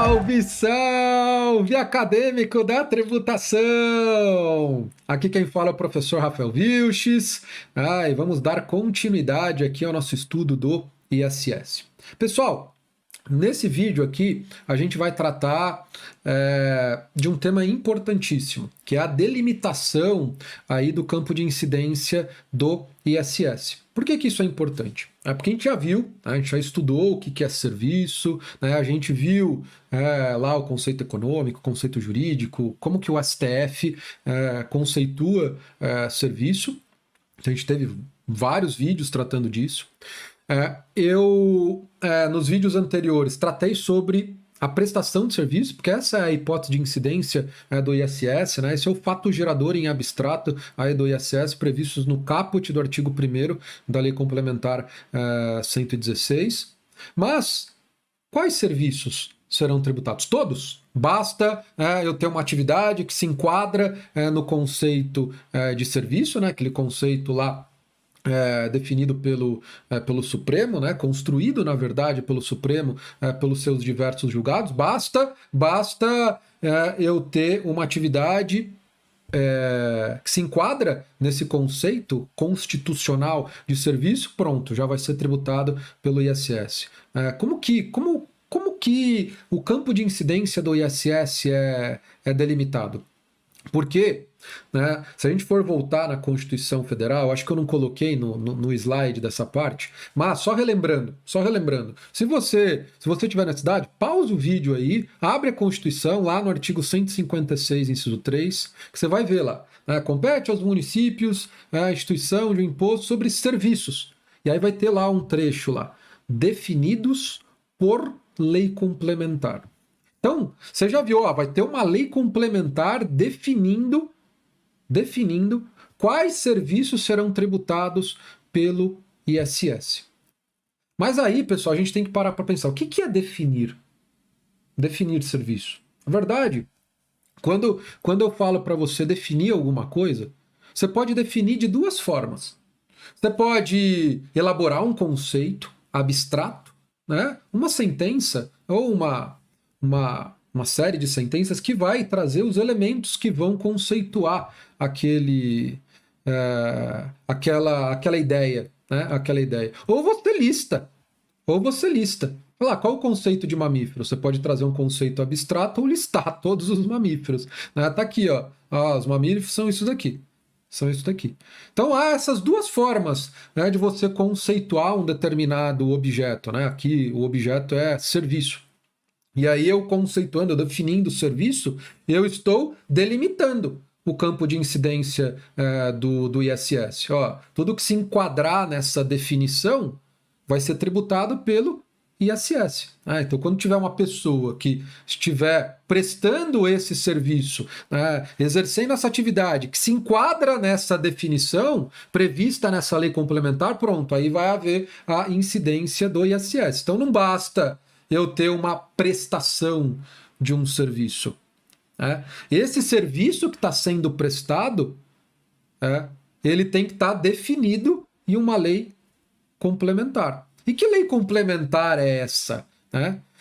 Salve, salve, acadêmico da tributação! Aqui quem fala é o professor Rafael Vilches, e vamos dar continuidade aqui ao nosso estudo do ISS. Pessoal, nesse vídeo aqui a gente vai tratar de um tema importantíssimo, que é a delimitação aí do campo de incidência do ISS. Por que isso é importante? É porque a gente já viu, a gente já estudou o que é serviço, né? A gente viu lá o conceito econômico, o conceito jurídico, como que o STF conceitua serviço. A gente teve vários vídeos tratando disso. Nos vídeos anteriores, tratei sobre a prestação de serviço, porque essa é a hipótese de incidência do ISS, né? Esse é o fato gerador em abstrato aí do ISS, previstos no caput do artigo 1º da Lei Complementar 116. Mas quais serviços serão tributados? Todos? Basta eu ter uma atividade que se enquadra no conceito de serviço, né? Aquele conceito lá definido pelo Supremo, né, construído, na verdade, pelo Supremo, pelos seus diversos julgados. Basta eu ter uma atividade que se enquadra nesse conceito constitucional de serviço, pronto, já vai ser tributado pelo ISS. Como que o campo de incidência do ISS é delimitado? Porque, né, se a gente for voltar na Constituição Federal, acho que eu não coloquei no slide dessa parte, mas só relembrando, se você tiver necessidade, pausa o vídeo aí, abre a Constituição lá no artigo 156, inciso 3, que você vai ver lá, né, compete aos municípios a instituição de um imposto sobre serviços. E aí vai ter lá um trecho lá, definidos por lei complementar. Então, você já viu, vai ter uma lei complementar definindo quais serviços serão tributados pelo ISS. Mas aí, pessoal, a gente tem que parar para pensar, o que é definir? Definir serviço. Na verdade, quando eu falo para você definir alguma coisa, você pode definir de duas formas. Você pode elaborar um conceito abstrato, né? Uma sentença ou uma série de sentenças que vai trazer os elementos que vão conceituar aquela ideia, né? Aquela ideia. Ou você lista. Olha lá, qual o conceito de mamífero? Você pode trazer um conceito abstrato ou listar todos os mamíferos. Né? Tá aqui, ó. Os mamíferos são isso daqui. Então há essas duas formas, né, de você conceituar um determinado objeto. Né? Aqui o objeto é serviço. E aí eu conceituando, eu definindo o serviço, eu estou delimitando o campo de incidência do ISS. Tudo que se enquadrar nessa definição vai ser tributado pelo ISS. Então, quando tiver uma pessoa que estiver prestando esse serviço, exercendo essa atividade que se enquadra nessa definição prevista nessa lei complementar, pronto, aí vai haver a incidência do ISS. Então, não basta eu ter uma prestação de um serviço. Esse serviço que está sendo prestado, ele tem que estar definido em uma lei complementar. E que lei complementar é essa?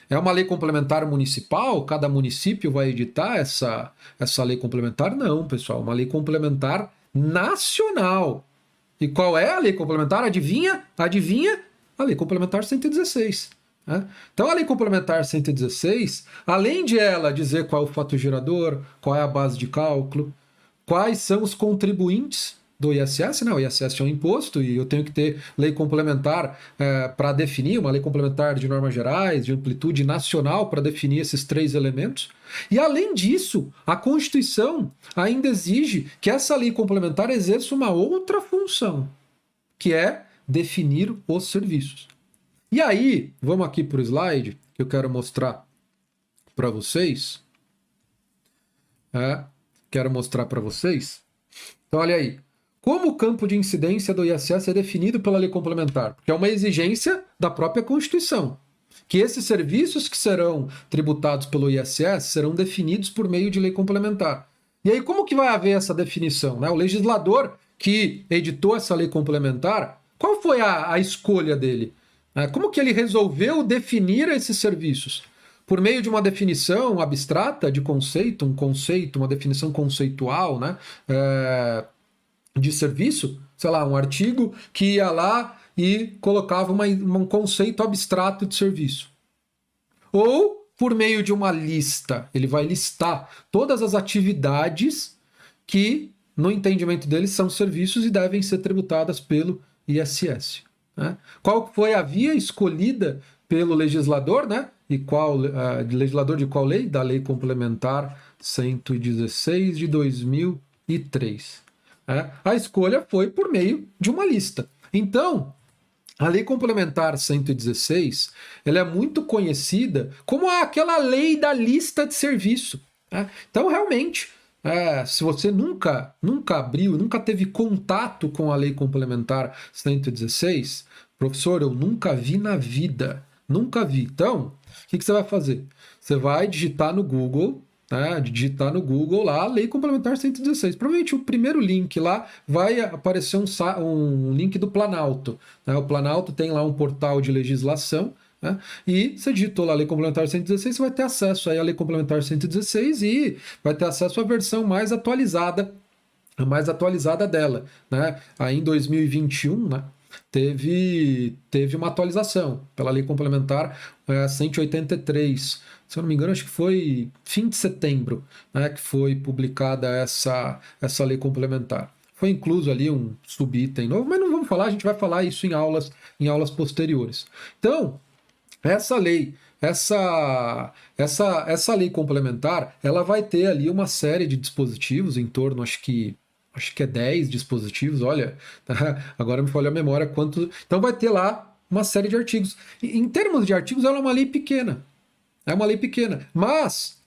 É uma lei complementar municipal? Cada município vai editar essa lei complementar? Não, pessoal. Uma lei complementar nacional. E qual é a lei complementar? Adivinha? A lei complementar 116. Então, a Lei Complementar 116, além de ela dizer qual é o fato gerador, qual é a base de cálculo, quais são os contribuintes do ISS, né? O ISS é um imposto e eu tenho que ter lei complementar para definir, uma lei complementar de normas gerais, de amplitude nacional para definir esses três elementos. E, além disso, a Constituição ainda exige que essa lei complementar exerça uma outra função, que é definir os serviços. E aí, vamos aqui para o slide, que eu quero mostrar para vocês. Então, olha aí. Como o campo de incidência do ISS é definido pela lei complementar? Porque é uma exigência da própria Constituição. Que esses serviços que serão tributados pelo ISS serão definidos por meio de lei complementar. E aí, como que vai haver essa definição? O legislador que editou essa lei complementar, qual foi a escolha dele? Como que ele resolveu definir esses serviços? por meio de uma definição abstrata de conceito, uma definição conceitual, né, de serviço, sei lá, um artigo que ia lá e colocava um conceito abstrato de serviço. Ou por meio de uma lista, ele vai listar todas as atividades que, no entendimento dele, são serviços e devem ser tributadas pelo ISS. Né? Qual foi a via escolhida pelo legislador, né? E legislador de qual lei? Da Lei Complementar 116 de 2003. Né? A escolha foi por meio de uma lista. Então, a Lei Complementar 116, ela é muito conhecida como aquela lei da lista de serviço. Né? Então, realmente, se você nunca abriu, nunca teve contato com a Lei Complementar 116, professor, eu nunca vi na vida. Nunca vi. Então, o que você vai fazer? Você vai digitar no Google, né, lá, Lei Complementar 116. Provavelmente o primeiro link lá vai aparecer um link do Planalto. Né? O Planalto tem lá um portal de legislação, né? E você digitou lá a Lei Complementar 116, você vai ter acesso aí à Lei Complementar 116 e vai ter acesso à versão mais atualizada, a mais atualizada dela. Né? Aí em 2021, né, teve uma atualização pela Lei Complementar 183. Se eu não me engano, acho que foi fim de setembro, né, que foi publicada essa lei complementar. Foi incluso ali um subitem novo, mas não vamos falar, a gente vai falar isso em aulas posteriores. Então, essa lei, essa lei complementar, ela vai ter ali uma série de dispositivos, em torno, acho que é 10 dispositivos, olha, agora me falha a memória quantos. Então vai ter lá uma série de artigos. Em termos de artigos, ela é uma lei pequena. É uma lei pequena, mas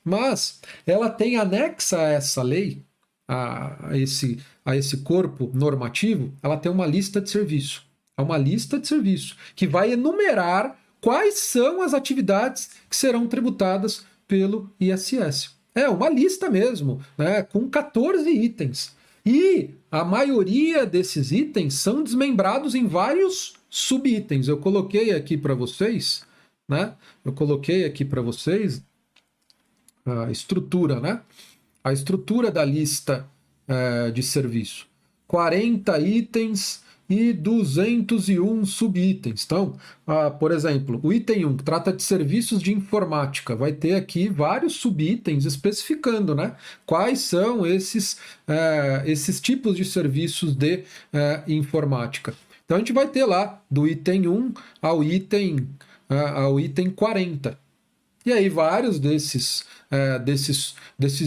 ela tem anexa a essa lei, a esse corpo normativo, ela tem uma lista de serviço. É uma lista de serviço que vai enumerar quais são as atividades que serão tributadas pelo ISS. É uma lista mesmo, né, com 14 itens. E a maioria desses itens são desmembrados em vários subitens. Eu coloquei aqui para vocês, né? A estrutura, né? A estrutura da lista de serviço. 40 itens e 201 subitens. Então, por exemplo, o item 1, que trata de serviços de informática, vai ter aqui vários subitens especificando, né, quais são esses tipos de serviços de informática. Então, a gente vai ter lá do item 1 ao item 40. E aí vários desses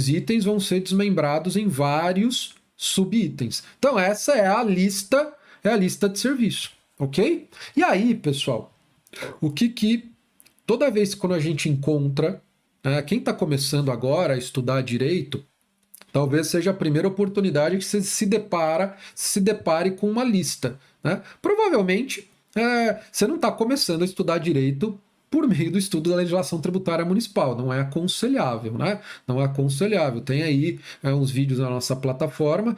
itens vão ser desmembrados em vários subitens. Então, essa é a lista de serviço, ok? E aí, pessoal, o que toda vez quando a gente encontra, quem está começando agora a estudar direito, talvez seja a primeira oportunidade que você se depare com uma lista. Né? Provavelmente, você não está começando a estudar direito por meio do estudo da legislação tributária municipal. Não é aconselhável, né? Não é aconselhável. Tem aí uns vídeos na nossa plataforma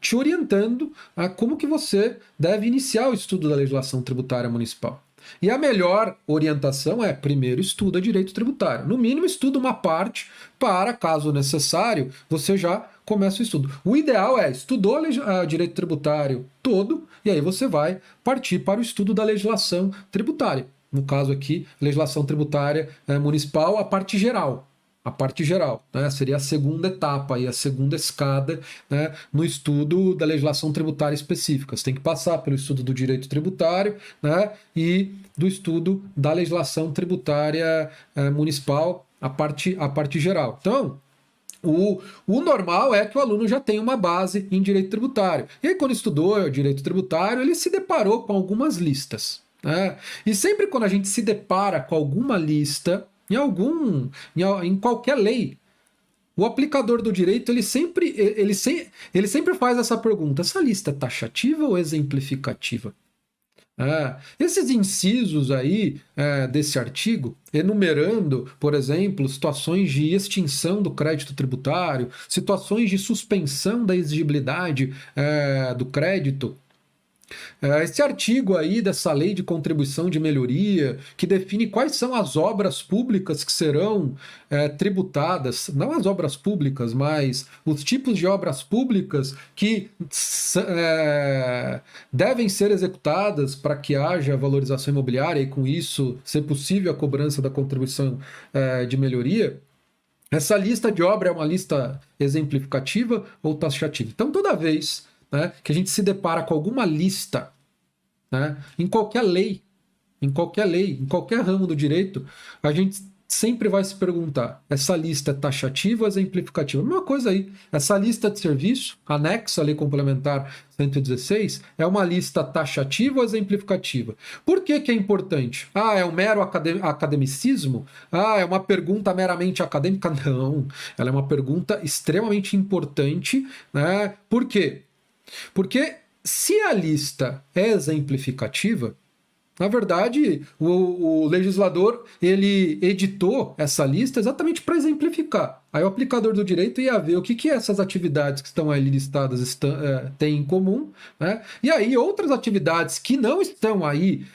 te orientando a como que você deve iniciar o estudo da legislação tributária municipal. E a melhor orientação é, primeiro, estuda direito tributário. No mínimo, estuda uma parte para, caso necessário, você já comece o estudo. O ideal é, estudou direito tributário todo, e aí você vai partir para o estudo da legislação tributária. No caso aqui, legislação tributária municipal, a parte geral. A parte geral, né? Seria a segunda etapa, a segunda escada, né, no estudo da legislação tributária específica. Você tem que passar pelo estudo do direito tributário, né, e do estudo da legislação tributária municipal, a parte geral. Então, o normal é que o aluno já tenha uma base em direito tributário. E aí, quando estudou direito tributário, ele se deparou com algumas listas. E sempre quando a gente se depara com alguma lista, em qualquer lei, o aplicador do direito ele sempre faz essa pergunta: essa lista é taxativa ou exemplificativa? Esses incisos aí desse artigo, enumerando, por exemplo, situações de extinção do crédito tributário, situações de suspensão da exigibilidade do crédito, Esse artigo aí dessa lei de contribuição de melhoria, que define quais são as obras públicas que serão tributadas, não as obras públicas, mas os tipos de obras públicas que devem ser executadas para que haja valorização imobiliária e com isso ser possível a cobrança da contribuição de melhoria. Essa lista de obra é uma lista exemplificativa ou taxativa? Então, toda vez, né, que a gente se depara com alguma lista, né, em qualquer lei, em qualquer ramo do direito, a gente sempre vai se perguntar, essa lista é taxativa ou exemplificativa? A mesma coisa aí, essa lista de serviço, anexa à Lei Complementar 116, é uma lista taxativa ou exemplificativa? Por que que é importante? É um mero academicismo? É uma pergunta meramente acadêmica? Não, ela é uma pergunta extremamente importante, né? Por quê? Porque se a lista é exemplificativa, na verdade, o legislador ele editou essa lista exatamente para exemplificar. Aí o aplicador do direito ia ver o que essas atividades que estão aí listadas têm em comum, né? E aí outras atividades que não estão aí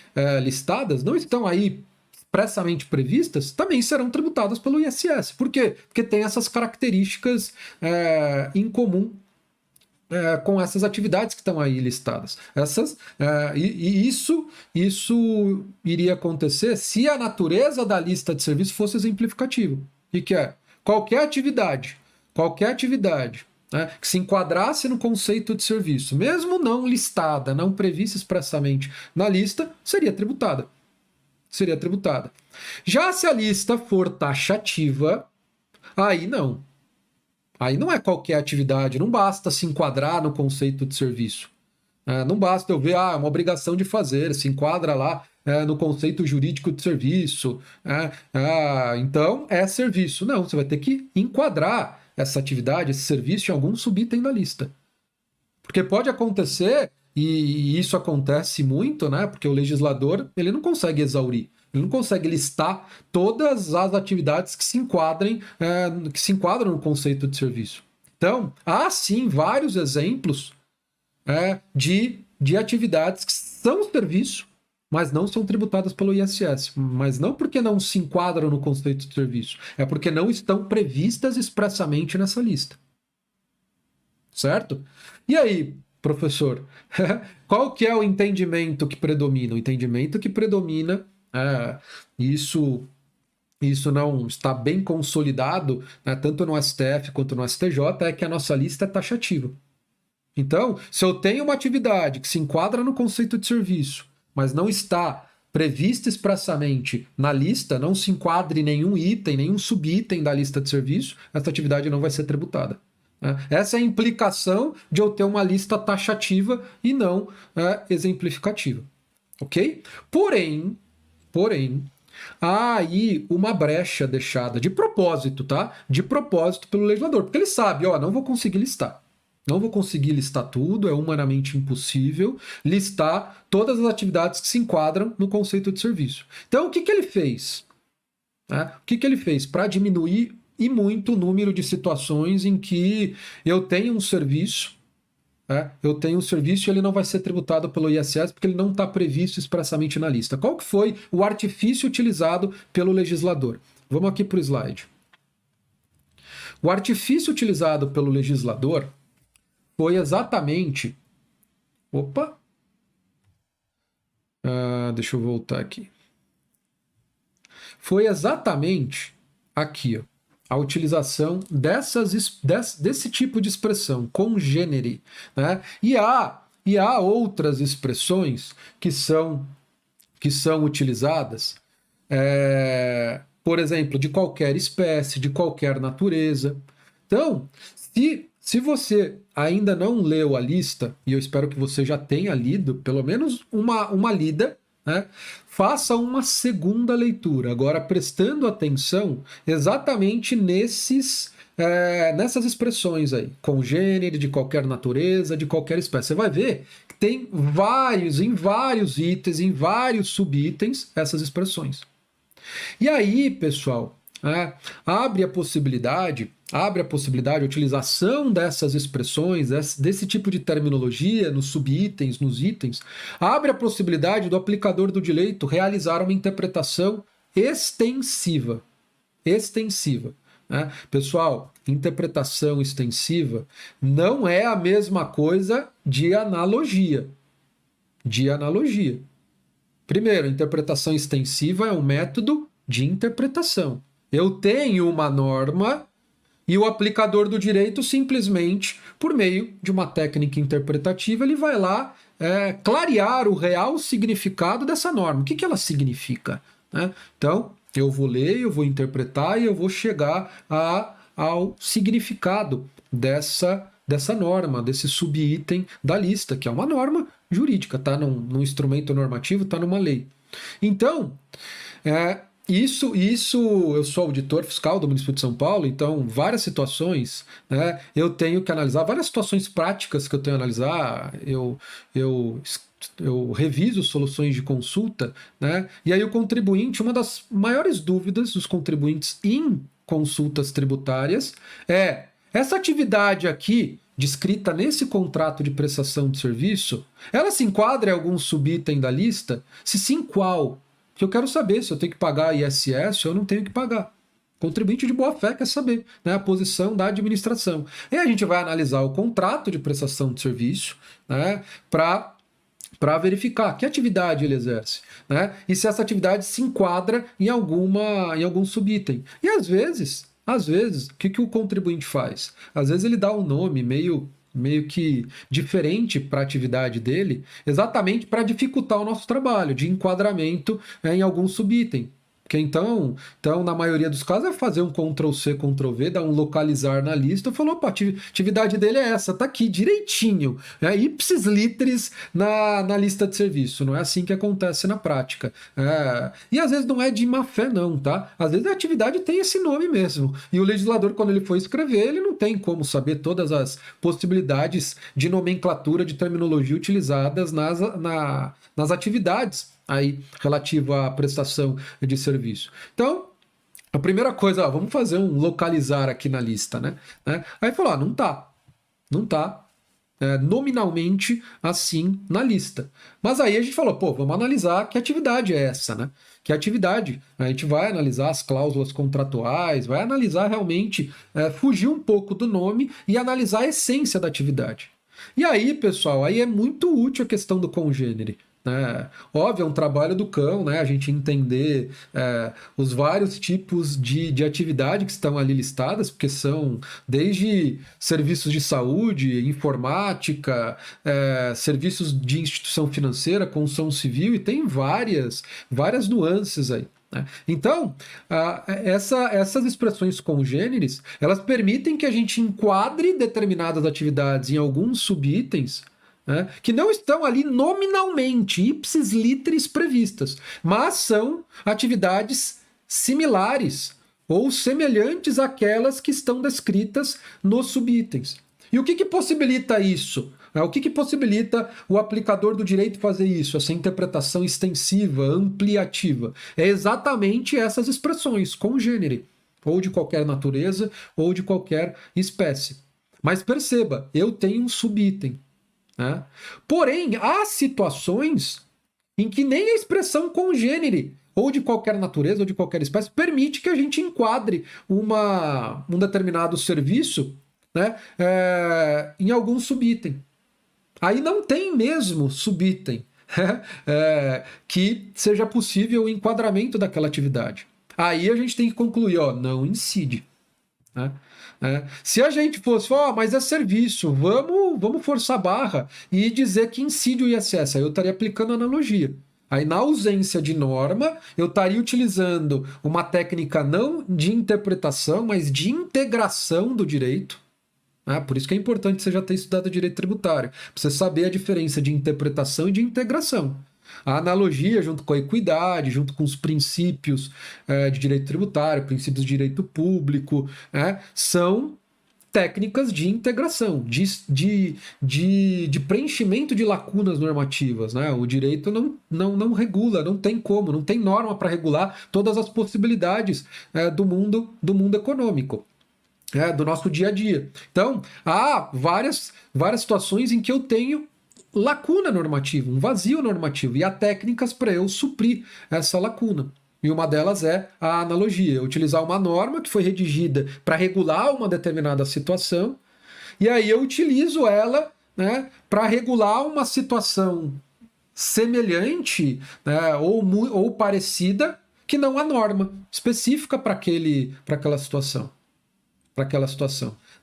listadas, não estão aí expressamente previstas, também serão tributadas pelo ISS. Por quê? Porque tem essas características em comum com essas atividades que estão aí listadas. Isso iria acontecer se a natureza da lista de serviços fosse exemplificativa. E que é qualquer atividade, né, que se enquadrasse no conceito de serviço, mesmo não listada, não prevista expressamente na lista, seria tributada. Já se a lista for taxativa, aí não. Aí não é qualquer atividade, não basta se enquadrar no conceito de serviço. Não basta eu ver, é uma obrigação de fazer, se enquadra lá no conceito jurídico de serviço. Então é serviço. Não, você vai ter que enquadrar essa atividade, esse serviço em algum subitem da lista. Porque pode acontecer, e isso acontece muito, né? Porque o legislador ele não consegue exaurir. Ele não consegue listar todas as atividades que se enquadram no conceito de serviço. Então, há sim vários exemplos de atividades que são serviço, mas não são tributadas pelo ISS. Mas não porque não se enquadram no conceito de serviço, é porque não estão previstas expressamente nessa lista. Certo? E aí, professor, qual que é o entendimento que predomina? O entendimento que predomina isso não está bem consolidado, né, tanto no STF quanto no STJ, é que a nossa lista é taxativa. Então, se eu tenho uma atividade que se enquadra no conceito de serviço, mas não está prevista expressamente na lista, não se enquadra em nenhum item, nenhum subitem da lista de serviço, essa atividade não vai ser tributada. Essa é a implicação de eu ter uma lista taxativa e não exemplificativa. Ok? Porém, há aí uma brecha deixada de propósito, tá? De propósito pelo legislador, porque ele sabe, não vou conseguir listar. Não vou conseguir listar tudo, é humanamente impossível listar todas as atividades que se enquadram no conceito de serviço. Então, o que ele fez? O que ele fez para diminuir e muito o número de situações em que eu tenho um serviço e ele não vai ser tributado pelo ISS porque ele não está previsto expressamente na lista. Qual que foi o artifício utilizado pelo legislador? Vamos aqui para o slide. O artifício utilizado pelo legislador foi exatamente... deixa eu voltar aqui. Foi exatamente aqui, a utilização desse tipo de expressão, congênere, né? E há outras expressões que são utilizadas, por exemplo, de qualquer espécie, de qualquer natureza. Então, se você ainda não leu a lista, e eu espero que você já tenha lido, pelo menos uma lida, né? Faça uma segunda leitura, agora prestando atenção exatamente nessas expressões aí, congênere, de qualquer natureza, de qualquer espécie. Você vai ver que tem em vários itens, em vários subitens, essas expressões. E aí, pessoal, né, abre a possibilidade, a utilização dessas expressões, desse tipo de terminologia nos subitens, nos itens, abre a possibilidade do aplicador do direito realizar uma interpretação extensiva. Extensiva. Né? Pessoal, interpretação extensiva não é a mesma coisa de analogia. De analogia. Primeiro, interpretação extensiva é um método de interpretação. Eu tenho uma norma e o aplicador do direito simplesmente, por meio de uma técnica interpretativa, ele vai lá clarear o real significado dessa norma. O que ela significa? Né? Então, eu vou ler, eu vou interpretar e eu vou chegar ao significado dessa norma, desse subitem da lista, que é uma norma jurídica, está num instrumento normativo, está numa lei. Então, isso, eu sou auditor fiscal do município de São Paulo, então várias situações, né, eu tenho que analisar, várias situações práticas que eu tenho que analisar, eu reviso soluções de consulta, né, e aí o contribuinte, uma das maiores dúvidas dos contribuintes em consultas tributárias é: essa atividade aqui, descrita nesse contrato de prestação de serviço, ela se enquadra em algum subitem da lista? Se sim, qual? Porque eu quero saber se eu tenho que pagar ISS ou eu não tenho que pagar. Contribuinte de boa fé quer saber, né, a posição da administração. E a gente vai analisar o contrato de prestação de serviço, né, para verificar que atividade ele exerce, né, e se essa atividade se enquadra em algum subitem. E às vezes, o que o contribuinte faz? Às vezes ele dá um nome meio que diferente para a atividade dele, exatamente para dificultar o nosso trabalho de enquadramento em algum subitem. Porque então, na maioria dos casos, é fazer um Ctrl+C, Ctrl+V, dar um localizar na lista, falou, opa, a atividade dele é essa, tá aqui, direitinho, ipsis literis na lista de serviço. Não é assim que acontece na prática. E às vezes não é de má fé, não, tá? Às vezes a atividade tem esse nome mesmo. E o legislador, quando ele for escrever, ele não tem como saber todas as possibilidades de nomenclatura, de terminologia utilizadas nas atividades aí relativo à prestação de serviço. Então, a primeira coisa, vamos fazer um localizar aqui na lista, né? Aí falou, não tá nominalmente assim na lista. Mas aí a gente falou, vamos analisar que atividade é essa, né? Que atividade? A gente vai analisar as cláusulas contratuais, vai analisar realmente, fugir um pouco do nome e analisar a essência da atividade. E aí, pessoal, aí é muito útil a questão do congênere. Óbvio, é um trabalho do cão, né? A gente entender os vários tipos de atividade que estão ali listadas, porque são desde serviços de saúde, informática, serviços de instituição financeira, construção civil, e tem várias nuances aí. Então, essas expressões congêneres, elas permitem que a gente enquadre determinadas atividades em alguns subitens, que não estão ali nominalmente, ipsis literis previstas, mas são atividades similares ou semelhantes àquelas que estão descritas nos subitens. E o que possibilita isso? O que possibilita o aplicador do direito fazer isso, essa interpretação extensiva, ampliativa? É exatamente essas expressões, congênere, ou de qualquer natureza, ou de qualquer espécie. Mas perceba, eu tenho um subitem. Porém, há situações em que nem a expressão congênere, ou de qualquer natureza, ou de qualquer espécie, permite que a gente enquadre um determinado serviço, em algum subitem. Aí não tem mesmo subitem que seja possível o enquadramento daquela atividade. Aí a gente tem que concluir, não incide. Se a gente fosse, mas é serviço, vamos forçar a barra e dizer que incide o ISS, aí eu estaria aplicando analogia. Aí, na ausência de norma, eu estaria utilizando uma técnica não de interpretação, mas de integração do direito. Por isso que é importante você já ter estudado direito tributário, para você saber a diferença de interpretação e de integração. A analogia, junto com a equidade, junto com os princípios de direito tributário, princípios de direito público, são técnicas de integração, de preenchimento de lacunas normativas, né? O direito não regula, não tem como, não tem norma para regular todas as possibilidades do mundo econômico. Do nosso dia a dia. Então, há várias situações em que eu tenho lacuna normativa, um vazio normativo, e há técnicas para eu suprir essa lacuna. E uma delas é a analogia, utilizar uma norma que foi redigida para regular uma determinada situação, e aí eu utilizo ela, né, para regular uma situação semelhante, né, ou parecida, que não a norma específica para aquela situação.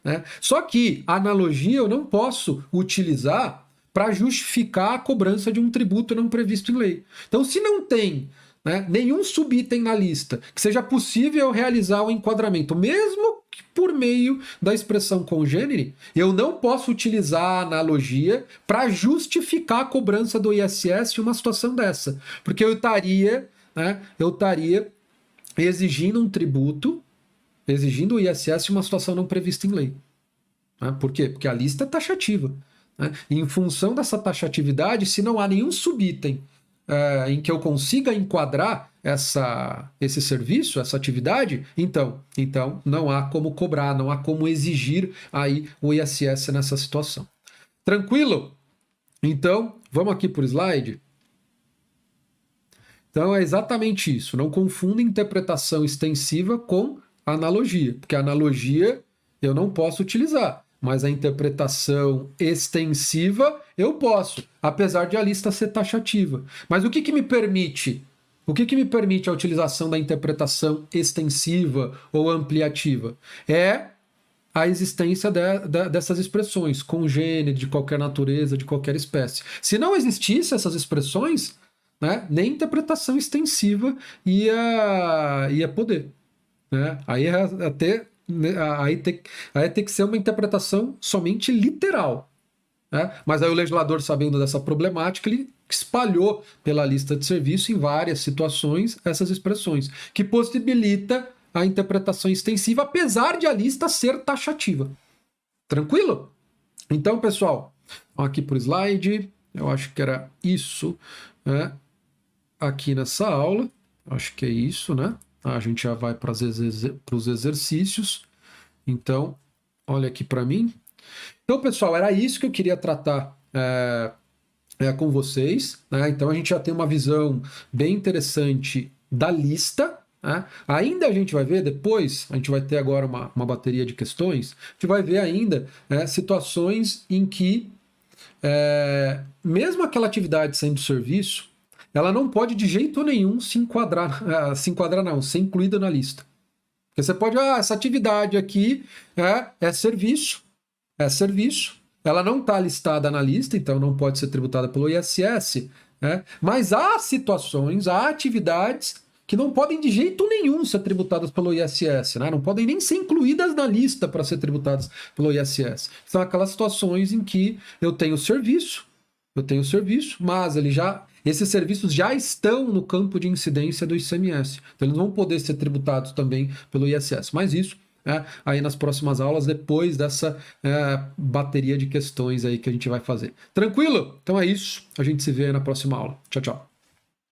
Né? Só que a analogia eu não posso utilizar para justificar a cobrança de um tributo não previsto em lei. Então, se não tem, né, nenhum subitem na lista que seja possível realizar o enquadramento, mesmo que por meio da expressão congênere, eu não posso utilizar a analogia para justificar a cobrança do ISS em uma situação dessa. Porque eu estaria exigindo um tributo, exigindo o ISS em uma situação não prevista em lei. Né? Por quê? Porque a lista é taxativa. Né? E em função dessa taxatividade, se não há nenhum subitem em que eu consiga enquadrar esse serviço, essa atividade, então não há como cobrar, não há como exigir aí o ISS nessa situação. Tranquilo? Então, vamos aqui por slide. Então é exatamente isso. Não confunda interpretação extensiva com analogia, porque a analogia eu não posso utilizar, mas a interpretação extensiva eu posso, apesar de a lista ser taxativa. Mas o que me permite? O que me permite a utilização da interpretação extensiva ou ampliativa? É a existência dessas expressões, congênere, de qualquer natureza, de qualquer espécie. Se não existissem essas expressões, né, nem interpretação extensiva ia poder. Né? Aí tem que ser uma interpretação somente literal. Né? Mas aí o legislador, sabendo dessa problemática, ele espalhou pela lista de serviço em várias situações essas expressões, que possibilita a interpretação extensiva, apesar de a lista ser taxativa. Tranquilo? Então, pessoal, aqui por slide, eu acho que era isso, né? Aqui nessa aula, acho que é isso, né? A gente já vai para os exercícios. Então, olha aqui para mim. Então, pessoal, era isso que eu queria tratar com vocês. Né? Então, a gente já tem uma visão bem interessante da lista. Né? Ainda a gente vai ver depois, a gente vai ter agora uma bateria de questões, a gente vai ver ainda situações em que, mesmo aquela atividade sendo serviço, ela não pode de jeito nenhum ser incluída na lista. Porque você pode, essa atividade aqui é serviço, ela não está listada na lista, então não pode ser tributada pelo ISS, mas há situações, há atividades que não podem de jeito nenhum ser tributadas pelo ISS, né? Não podem nem ser incluídas na lista para ser tributadas pelo ISS. São aquelas situações em que eu tenho serviço, mas esses serviços já estão no campo de incidência do ICMS. Então eles vão poder ser tributados também pelo ISS. Mas isso aí nas próximas aulas, depois dessa bateria de questões aí que a gente vai fazer. Tranquilo? Então é isso. A gente se vê na próxima aula. Tchau, tchau.